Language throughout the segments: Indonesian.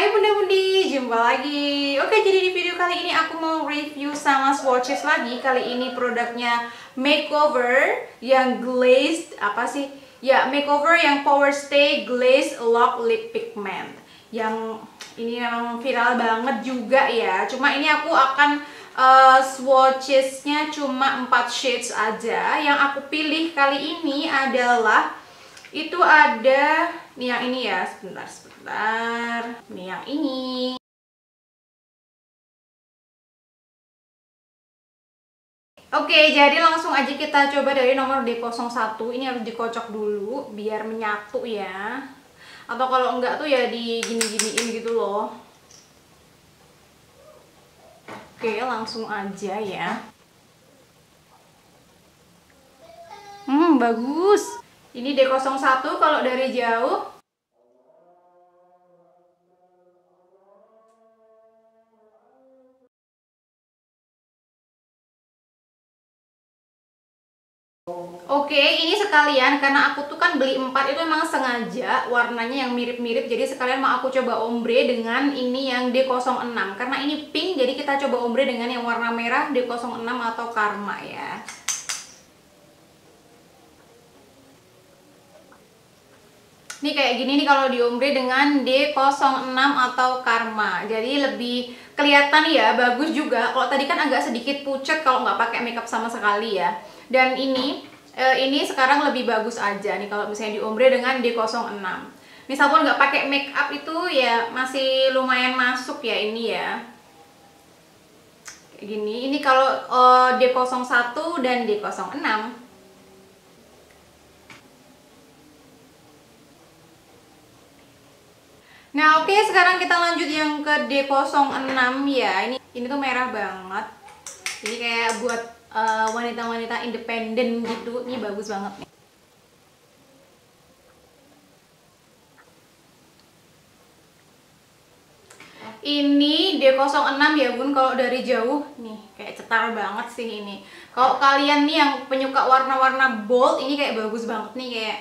Hai bunda-bundi, jumpa lagi. Oke, jadi di video kali ini aku mau review sama swatches lagi. Kali ini produknya Makeover yang glazed, apa sih? Ya, Makeover yang Power Stay Glazed Lock Lip Pigment. Yang ini memang viral banget juga ya. Cuma ini aku akan swatchesnya cuma 4 shades aja. Yang aku pilih kali ini adalah itu ada nih yang ini ya, sebentar. Nih yang ini. Oke, jadi langsung aja kita coba dari nomor D01. Ini harus dikocok dulu biar menyatu ya. Atau kalau enggak tuh ya digini-giniin gitu loh. Oke, langsung aja ya. Bagus. Ini D01 kalau dari jauh. Oke, ini sekalian karena aku tuh kan beli 4 itu emang sengaja warnanya yang mirip-mirip. Jadi sekalian mau aku coba ombre dengan ini yang D06. Karena ini pink, jadi kita coba ombre dengan yang warna merah D06 atau Karma ya. Ini kayak gini nih kalau di ombre dengan D06 atau Karma. Jadi lebih kelihatan ya, bagus juga. Kalau tadi kan agak sedikit pucat kalau nggak pakai makeup sama sekali ya. Dan ini sekarang lebih bagus aja nih kalau misalnya di ombre dengan D06. Misal pun nggak pakai make up itu ya masih lumayan masuk ya ini ya. Kayak gini. Ini kalau D01 dan D06. Nah, oke, sekarang kita lanjut yang ke D06 ya. Ini tuh merah banget. Ini kayak buat wanita-wanita independen gitu. Ini bagus banget nih. Ini D06 ya bun, kalau dari jauh nih kayak cetar banget sih ini. Kalau kalian nih yang penyuka warna-warna bold, ini kayak bagus banget nih, kayak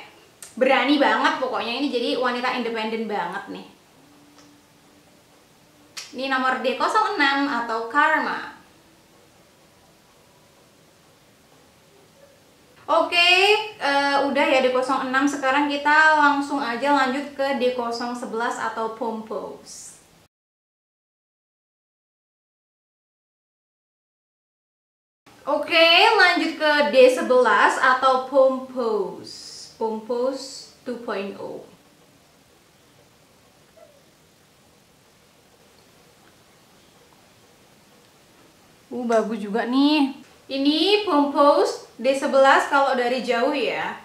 berani banget pokoknya. Ini jadi wanita independen banget nih. Ini nomor D06 atau Karma. Oke, udah ya D06. Sekarang kita langsung aja lanjut ke D011 atau Pompous. Oke, lanjut ke D11 atau Pompous. Pompous 2.0. Bagus juga nih. Ini Pompous D11 kalau dari jauh ya.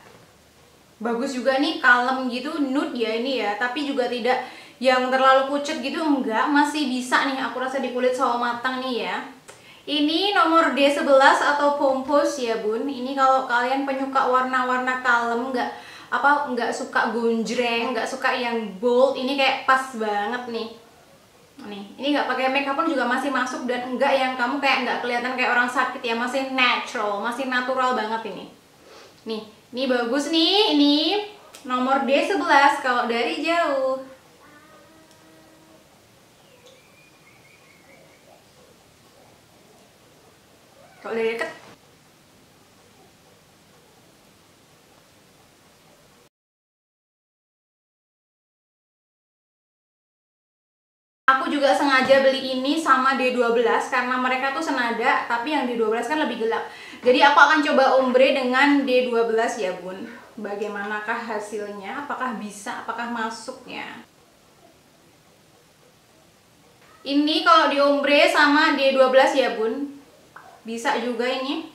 Bagus juga nih, kalem gitu, nude ya ini ya. Tapi juga tidak yang terlalu pucat gitu, enggak. Masih bisa nih, aku rasa di kulit sawo matang nih ya. Ini nomor D11 atau Pompous ya bun. Ini kalau kalian penyuka warna-warna kalem, nggak suka gonjreng, nggak suka yang bold, ini kayak pas banget nih. Nih, ini nggak pakai makeup pun juga masih masuk dan enggak yang kamu kayak nggak kelihatan kayak orang sakit ya, masih natural, masih natural banget ini. Nih, ini bagus nih, ini nomor D11 kalau dari jauh. Kalau dari dekat. Aku juga sengaja beli ini sama D12 karena mereka tuh senada, tapi yang D12 kan lebih gelap. Jadi aku akan coba ombre dengan D12 ya bun. Bagaimanakah hasilnya? Apakah bisa? Apakah masuknya? Ini kalau di ombre sama D12 ya bun. Bisa juga ini.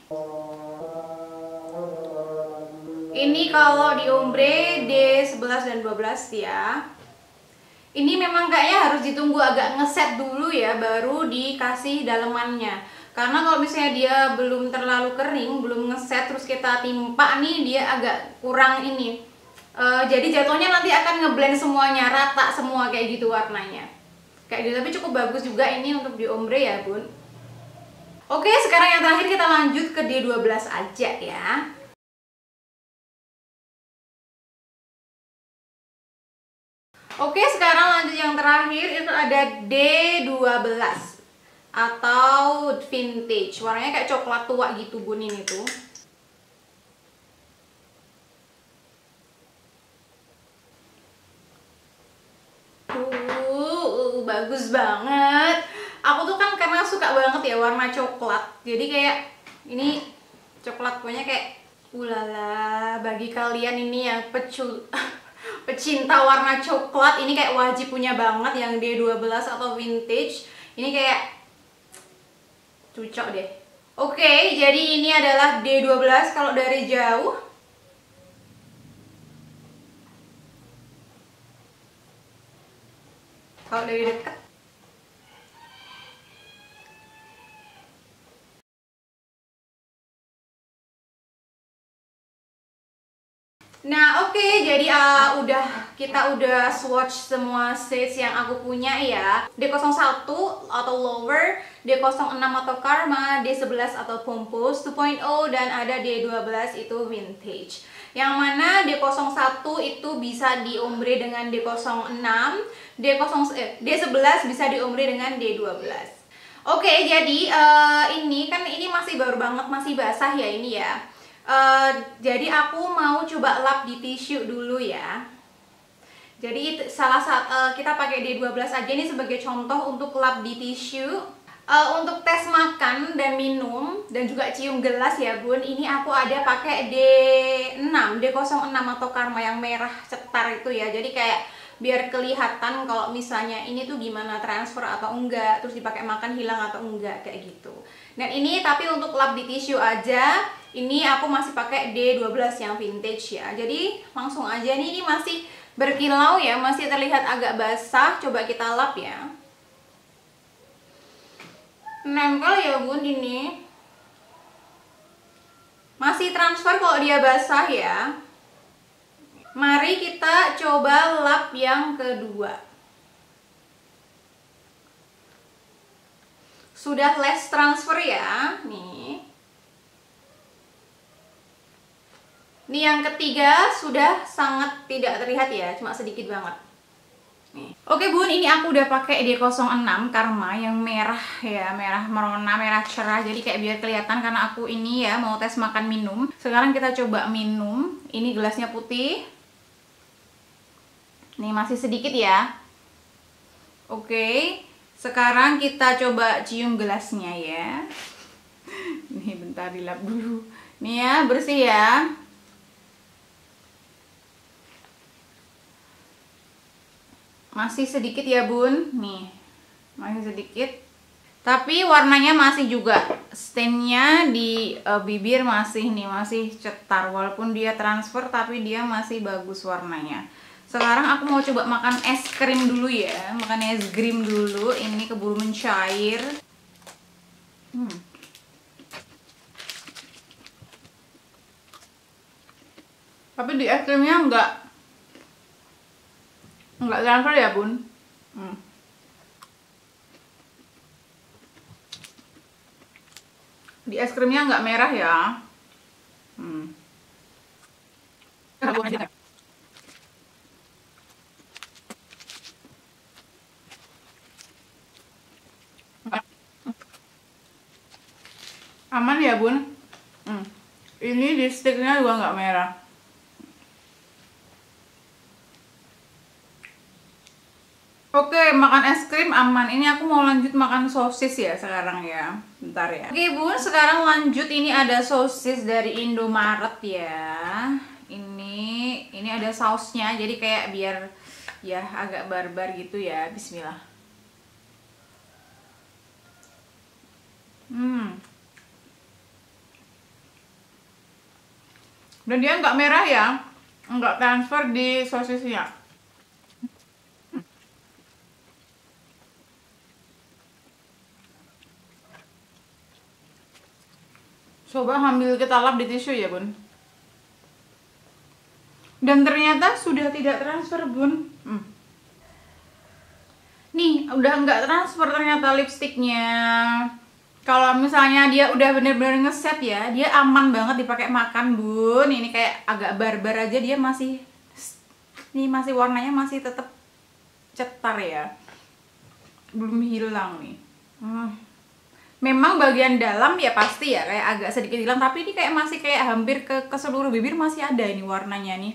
Ini kalau di ombre D11 dan 12 ya. Ini memang kayaknya harus ditunggu agak ngeset dulu ya, baru dikasih dalemannya. Karena kalau misalnya dia belum terlalu kering, belum ngeset, terus kita timpa nih, dia agak kurang ini. Jadi jatuhnya nanti akan ngeblend semuanya, rata semua kayak gitu warnanya. Kayak gitu, tapi cukup bagus juga ini untuk di ombre ya bun. Oke, sekarang yang terakhir kita lanjut ke D12 aja ya. Oke, sekarang lanjut yang terakhir, itu ada D12 atau vintage. Warnanya kayak coklat tua gitu bun, ini tuh. Bagus banget. Aku tuh kan karena suka banget ya warna coklat, jadi kayak ini coklat punya kayak ulala. Bagi kalian ini yang pecinta warna coklat, ini kayak wajib punya banget yang D12 atau vintage. Ini kayak cocok deh. Oke, jadi ini adalah D12 kalau dari jauh. Kalau dari dekat. Nah, oke, jadi kita udah swatch semua shades yang aku punya ya. D01 atau Lover, D06 atau Karma, D11 atau Pompous 2.0, dan ada D12 itu Vintage. Yang mana D01 itu bisa diombre dengan D06, D11 bisa diombre dengan D12. Oke, jadi ini masih baru banget, masih basah ya ini ya. Jadi aku mau coba lap di tisu dulu ya. Jadi kita pakai D12 aja ini sebagai contoh untuk lap di tisu. Untuk tes makan dan minum dan juga cium gelas ya bun, ini aku ada pakai D06 atau Karma yang merah cetar itu ya. Jadi kayak biar kelihatan kalau misalnya ini tuh gimana transfer atau enggak, terus dipakai makan hilang atau enggak, kayak gitu. Dan ini tapi untuk lap di tisu aja. Ini aku masih pakai D12 yang vintage ya. Jadi langsung aja nih, ini masih berkilau ya, masih terlihat agak basah. Coba kita lap ya. Nempel ya bun, ini masih transfer kalau dia basah ya. Mari kita coba lap yang kedua. Sudah less transfer ya, nih. Ini yang ketiga sudah sangat tidak terlihat ya, cuma sedikit banget. Nih. Oke bun, ini aku udah pakai D06 Karma yang merah ya, merah merona, merah cerah. Jadi kayak biar kelihatan karena aku ini ya mau tes makan minum. Sekarang kita coba minum. Ini gelasnya putih. Nih masih sedikit ya. Oke, sekarang kita coba cium gelasnya ya. Nih bentar dilap dulu. Nih ya, bersih ya. Masih sedikit ya bun, nih masih sedikit, tapi warnanya masih juga, stainnya di bibir masih nih, masih cetar. Walaupun dia transfer tapi dia masih bagus warnanya. Sekarang aku mau coba makan es krim dulu ya, makan es krim dulu. Ini keburu mencair. Tapi di es krimnya enggak transfer ya bun. Di es krimnya enggak merah ya. Aman ya bun. Ini di sticknya juga enggak merah. Oke, makan es krim aman. Ini aku mau lanjut makan sosis ya sekarang ya. Bentar ya. Oke bun, sekarang lanjut. Ini ada sosis dari Indomaret ya. Ini ada sausnya. Jadi kayak biar ya agak barbar gitu ya. Bismillah. Dan dia nggak merah ya. Nggak transfer di sosisnya. Coba ambil kita lap di tisu ya bun. Dan ternyata sudah tidak transfer bun. Nih udah nggak transfer ternyata lipstiknya. Kalau misalnya dia udah bener-bener ngeset ya, dia aman banget dipakai makan bun. Ini kayak agak barbar aja, dia masih, ini masih warnanya masih tetap cetar ya, belum hilang nih. Memang bagian dalam ya pasti ya kayak agak sedikit hilang, tapi ini kayak masih kayak hampir ke seluruh bibir masih ada ini warnanya nih.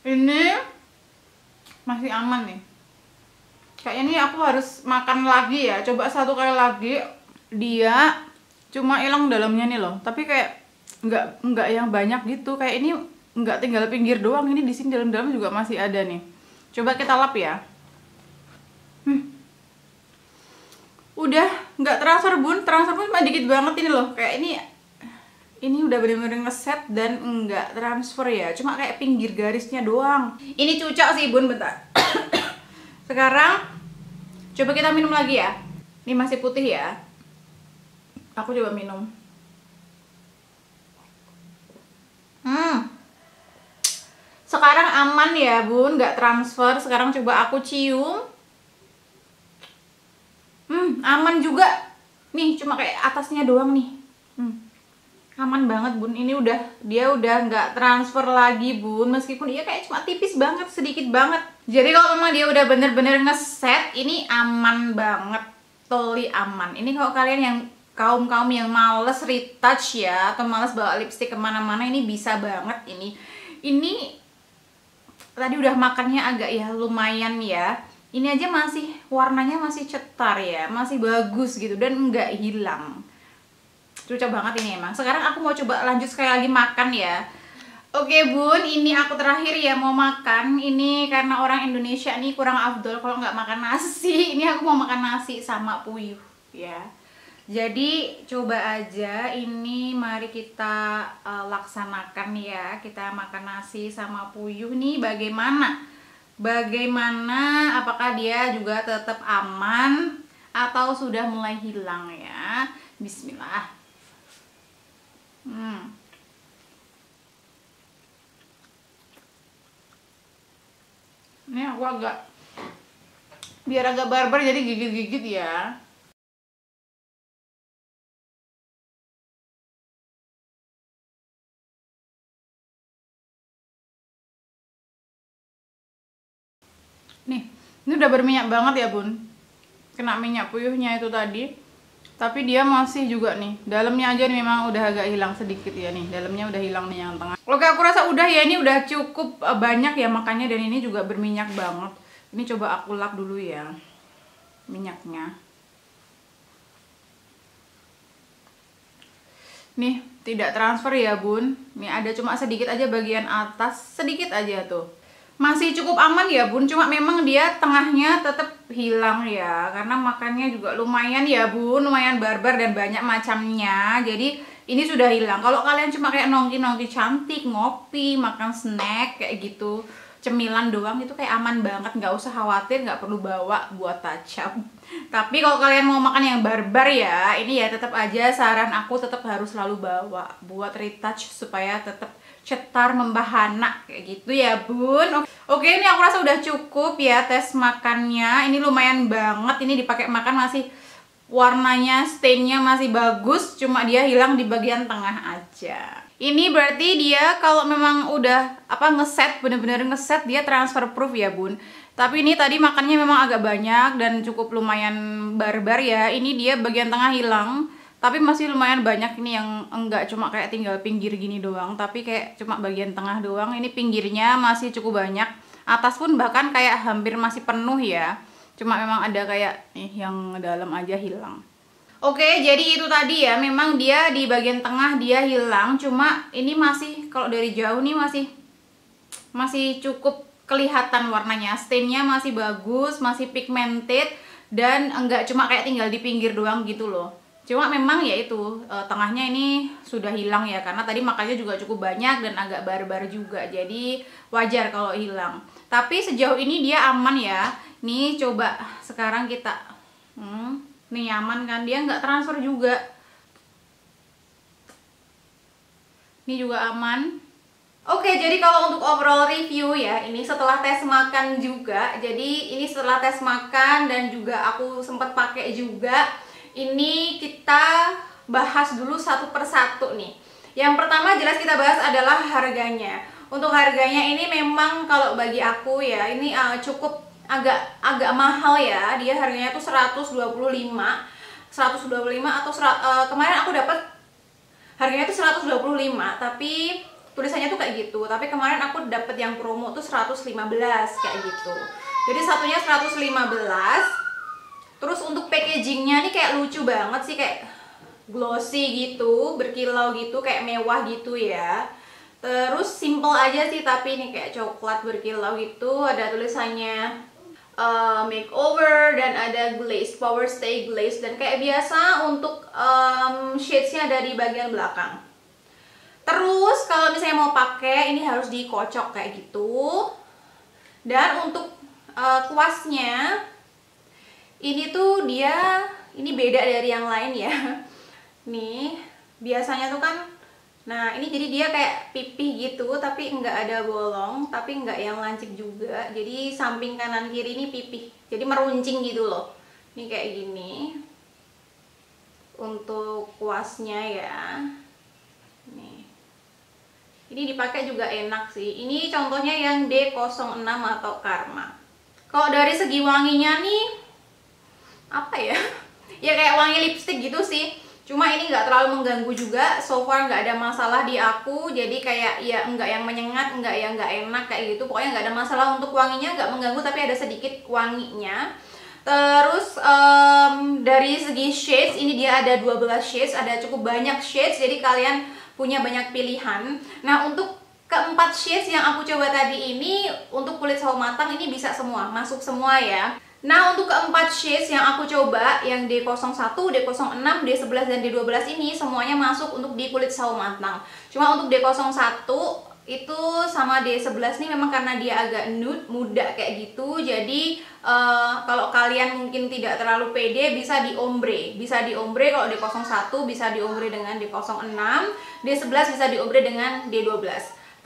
Ini masih aman nih. Kayaknya ini aku harus makan lagi ya, coba satu kali lagi. Dia cuma hilang dalamnya nih loh, tapi kayak nggak yang banyak gitu. Kayak ini nggak tinggal pinggir doang, ini di sini dalam-dalam juga masih ada nih. Coba kita lap ya. Udah nggak transfer bun cuma dikit banget ini loh. Kayak ini udah bener-bener ngeset dan nggak transfer ya, cuma kayak pinggir garisnya doang. Ini cucok sih bun, bentar. Sekarang coba kita minum lagi ya. Ini masih putih ya. Aku coba minum. Sekarang aman ya bun, nggak transfer. Sekarang coba aku cium. Aman juga. Nih cuma kayak atasnya doang nih. Aman banget bun. Ini dia udah nggak transfer lagi bun. Meskipun dia kayak cuma tipis banget, sedikit banget. Jadi kalau memang dia udah bener-bener ngeset, ini aman banget. Totally aman. Ini kalau kalian yang kaum yang males retouch ya, atau males bawa lipstick kemana-mana, ini bisa banget ini tadi udah makannya agak ya lumayan ya. Ini aja masih warnanya masih cetar ya, masih bagus gitu dan nggak hilang. Cocok banget ini emang. Sekarang aku mau coba lanjut sekali lagi makan ya. Oke bun, ini aku terakhir ya mau makan. Ini karena orang Indonesia nih kurang afdol kalau nggak makan nasi. Ini aku mau makan nasi sama puyuh ya. Jadi coba aja ini, mari kita laksanakan ya. Kita makan nasi sama puyuh nih, bagaimana? Apakah dia juga tetap aman atau sudah mulai hilang ya? Bismillah. Ini aku biar agak barbar jadi gigit-gigit ya. Nih, ini udah berminyak banget ya bun. Kena minyak puyuhnya itu tadi. Tapi dia masih juga nih. Dalamnya aja nih memang udah agak hilang sedikit ya nih. Dalamnya udah hilang nih yang tengah. Oke, aku rasa udah ya, ini udah cukup banyak ya makannya. Dan ini juga berminyak banget. Ini coba aku lap dulu ya minyaknya. Nih, tidak transfer ya bun. Nih ada cuma sedikit aja bagian atas. Sedikit aja tuh. Masih cukup aman ya bun, cuma memang dia tengahnya tetap hilang ya, karena makannya juga lumayan ya bun, lumayan barbar dan banyak macamnya. Jadi ini sudah hilang. Kalau kalian cuma kayak nongki-nongki cantik, ngopi, makan snack kayak gitu, cemilan doang, itu kayak aman banget, nggak usah khawatir, nggak perlu bawa buat touch up. Tapi kalau kalian mau makan yang barbar ya, ini ya tetap aja saran aku tetap harus selalu bawa buat retouch supaya tetap cetar membahana kayak gitu ya bun. Oke, ini aku rasa udah cukup ya tes makannya. Ini lumayan banget, ini dipakai makan masih warnanya, stainnya masih bagus, cuma dia hilang di bagian tengah aja. Ini berarti dia kalau memang udah ngeset, bener-bener ngeset, dia transfer proof ya bun. Tapi ini tadi makannya memang agak banyak dan cukup lumayan barbar ya. Ini dia bagian tengah hilang, tapi masih lumayan banyak ini yang enggak cuma kayak tinggal pinggir gini doang, tapi kayak cuma bagian tengah doang. Ini pinggirnya masih cukup banyak, atas pun bahkan kayak hampir masih penuh ya. Cuma memang ada kayak yang dalam aja hilang. Oke, jadi itu tadi ya, memang dia di bagian tengah dia hilang, cuma ini masih kalau dari jauh nih masih cukup kelihatan warnanya, stainnya masih bagus, masih pigmented dan enggak cuma kayak tinggal di pinggir doang gitu loh. Cuma memang ya itu tengahnya ini sudah hilang ya, karena tadi makannya juga cukup banyak dan agak barbar juga, jadi wajar kalau hilang. Tapi sejauh ini dia aman ya. Nih coba sekarang kita nih aman kan, dia nggak transfer juga. Ini juga aman. Oke, jadi kalau untuk overall review ya, ini setelah tes makan juga. Jadi ini setelah tes makan dan juga aku sempat pakai juga. Ini kita bahas dulu satu persatu nih. Yang pertama jelas kita bahas adalah harganya. Untuk harganya ini memang kalau bagi aku ya, ini cukup agak mahal ya. Dia harganya tuh 125 atau kemarin aku dapat harganya tuh 125, tapi tulisannya tuh kayak gitu. Tapi kemarin aku dapat yang promo tuh 115 kayak gitu. Jadi satunya 115. Terus untuk packagingnya nih kayak lucu banget sih, kayak glossy gitu, berkilau gitu, kayak mewah gitu ya. Terus simple aja sih, tapi ini kayak coklat berkilau gitu. Ada tulisannya makeover dan ada glaze, power stay glaze, dan kayak biasa untuk shadesnya ada di bagian belakang. Terus kalau misalnya mau pakai ini harus dikocok kayak gitu. Dan untuk kuasnya ini tuh ini beda dari yang lain ya. Nih biasanya tuh kan, nah ini jadi dia kayak pipih gitu, tapi nggak ada bolong, tapi nggak yang lancip juga. Jadi samping kanan kiri ini pipih, jadi meruncing gitu loh. Ini kayak gini untuk kuasnya ya. Nih, ini dipakai juga enak sih. Ini contohnya yang D06 atau Karma. Kalau dari segi wanginya nih, apa ya? Ya kayak wangi lipstick gitu sih. Cuma ini nggak terlalu mengganggu juga. So far nggak ada masalah di aku. Jadi kayak ya nggak yang menyengat, nggak yang nggak enak kayak gitu. Pokoknya nggak ada masalah untuk wanginya, nggak mengganggu, tapi ada sedikit wanginya. Terus dari segi shades, ini dia ada 12 shades, ada cukup banyak shades. Jadi kalian punya banyak pilihan. Nah untuk keempat shades yang aku coba tadi ini, untuk kulit sawo matang ini bisa semua, masuk semua ya. Nah untuk keempat shades yang aku coba, yang D01, D06, D11, dan D12 ini semuanya masuk untuk di kulit sawo matang. Cuma untuk D01 itu sama D11 nih memang karena dia agak nude, muda kayak gitu. Jadi kalau kalian mungkin tidak terlalu pede, bisa di ombre. Bisa di ombre kalau D01, bisa di ombre dengan D06, D11 bisa di ombre dengan D12.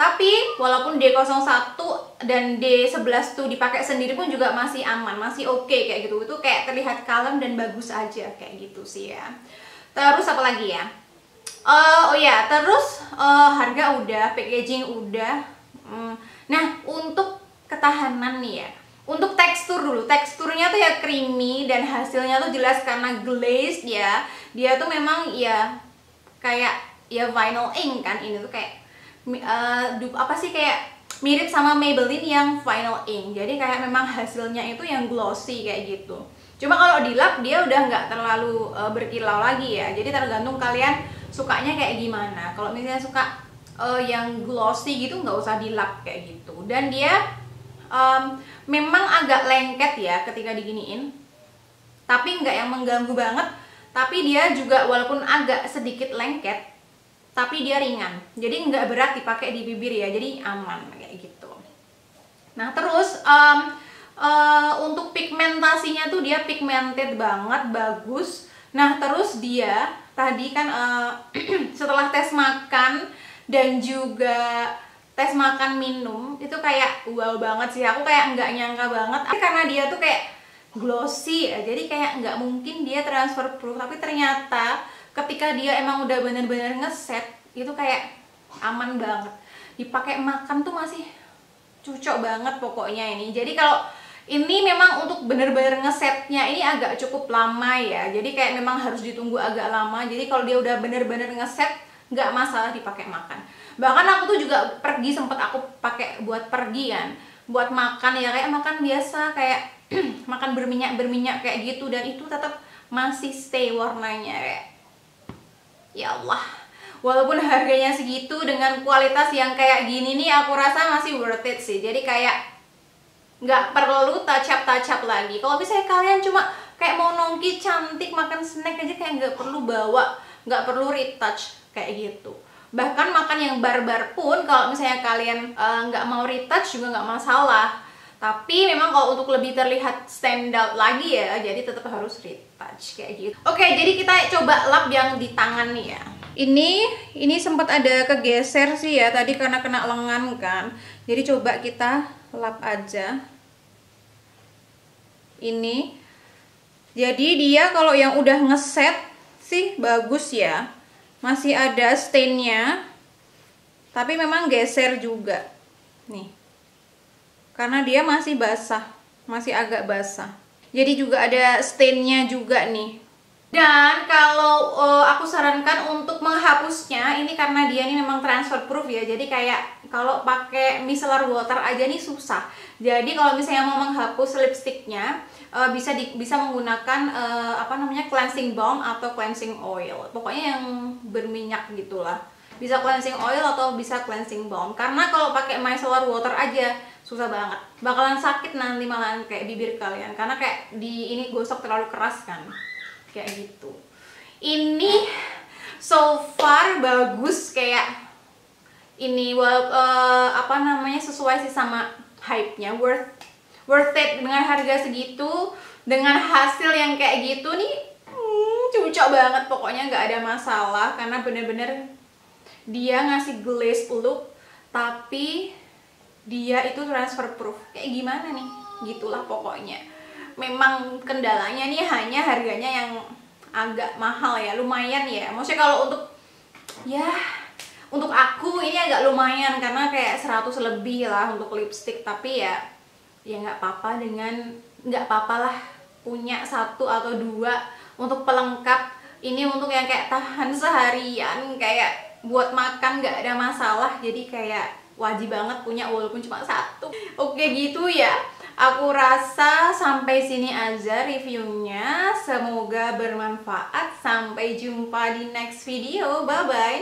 Tapi walaupun D01 dan D11 tuh dipakai sendiri pun juga masih aman, masih oke kayak gitu. Itu kayak terlihat kalem dan bagus aja kayak gitu sih ya. Terus apa lagi ya? Oh ya, terus harga udah, packaging udah. Nah, untuk ketahanan nih ya. Untuk tekstur dulu. Teksturnya tuh ya creamy dan hasilnya tuh jelas karena glazed ya. Dia tuh memang ya kayak ya vinyl ink kan, ini tuh kayak apa sih, kayak mirip sama Maybelline yang vinyl ink. Jadi kayak memang hasilnya itu yang glossy kayak gitu. Cuma kalau di lap dia udah nggak terlalu berkilau lagi ya. Jadi tergantung kalian sukanya kayak gimana. Kalau misalnya suka yang glossy gitu nggak usah di lap kayak gitu. Dan dia memang agak lengket ya ketika diginiin. Tapi nggak yang mengganggu banget. Tapi dia juga walaupun agak sedikit lengket, tapi dia ringan, jadi nggak berat dipakai di bibir ya, jadi aman kayak gitu. Nah terus untuk pigmentasinya tuh dia pigmented banget, bagus. Nah terus dia tadi kan setelah tes makan dan juga tes makan minum itu kayak wow banget sih, aku kayak nggak nyangka banget karena dia tuh kayak glossy ya, jadi kayak nggak mungkin dia transfer proof, tapi ternyata ketika dia emang udah bener-bener ngeset itu kayak aman banget, dipakai makan tuh masih cocok banget pokoknya ini. Jadi kalau ini memang untuk bener-bener ngesetnya ini agak cukup lama ya, jadi kayak memang harus ditunggu agak lama. Jadi kalau dia udah bener-bener ngeset nggak masalah dipakai makan. Bahkan aku tuh juga pergi, sempet aku pakai buat pergi kan, buat makan ya, kayak makan biasa kayak makan berminyak kayak gitu, dan itu tetap masih stay warnanya kayak ya Allah, walaupun harganya segitu dengan kualitas yang kayak gini nih, aku rasa masih worth it sih. Jadi kayak nggak perlu touch up lagi. Kalau misalnya kalian cuma kayak mau nongki cantik makan snack aja, kayak nggak perlu bawa, nggak perlu retouch kayak gitu. Bahkan makan yang barbar pun kalau misalnya kalian nggak mau retouch juga nggak masalah. Tapi memang kalau untuk lebih terlihat stand out lagi ya, jadi tetap harus retouch kayak gitu. Oke, jadi kita coba lap yang di tangan nih ya. Ini sempat ada kegeser sih ya tadi karena kena lengan kan. Jadi coba kita lap aja. Ini. Jadi dia kalau yang udah ngeset sih bagus ya. masih ada stainnya, tapi memang geser juga nih, karena dia masih basah, masih agak basah, jadi juga ada stainnya juga nih. Dan kalau aku sarankan untuk menghapusnya ini karena dia ini memang transfer proof ya, jadi kayak kalau pakai micellar water aja nih susah. Jadi kalau misalnya mau menghapus lipstiknya bisa menggunakan apa namanya, cleansing balm atau cleansing oil, pokoknya yang berminyak gitulah. Bisa cleansing oil atau bisa cleansing balm, karena kalau pakai micellar water aja susah banget, bakalan sakit nanti malahan kayak bibir kalian, karena kayak di ini gosok terlalu keras kan, kayak gitu. Ini so far bagus, kayak ini apa namanya, sesuai sih sama hype-nya, worth it dengan harga segitu, dengan hasil yang kayak gitu nih, cocok banget pokoknya, nggak ada masalah, karena bener-bener dia ngasih glaze look tapi dia itu transfer proof. Kayak gimana nih, gitulah pokoknya. Memang kendalanya nih hanya harganya yang agak mahal ya, lumayan ya. Maksudnya kalau untuk ya untuk aku ini agak lumayan karena kayak 100 lebih lah untuk lipstick, tapi ya nggak apa-apa, nggak apa-apa lah punya 1 atau 2 untuk pelengkap. Ini untuk yang kayak tahan seharian, kayak buat makan nggak ada masalah, jadi kayak wajib banget punya walaupun cuma 1. Oke gitu ya, aku rasa sampai sini aja reviewnya, semoga bermanfaat. Sampai jumpa di next video, bye bye.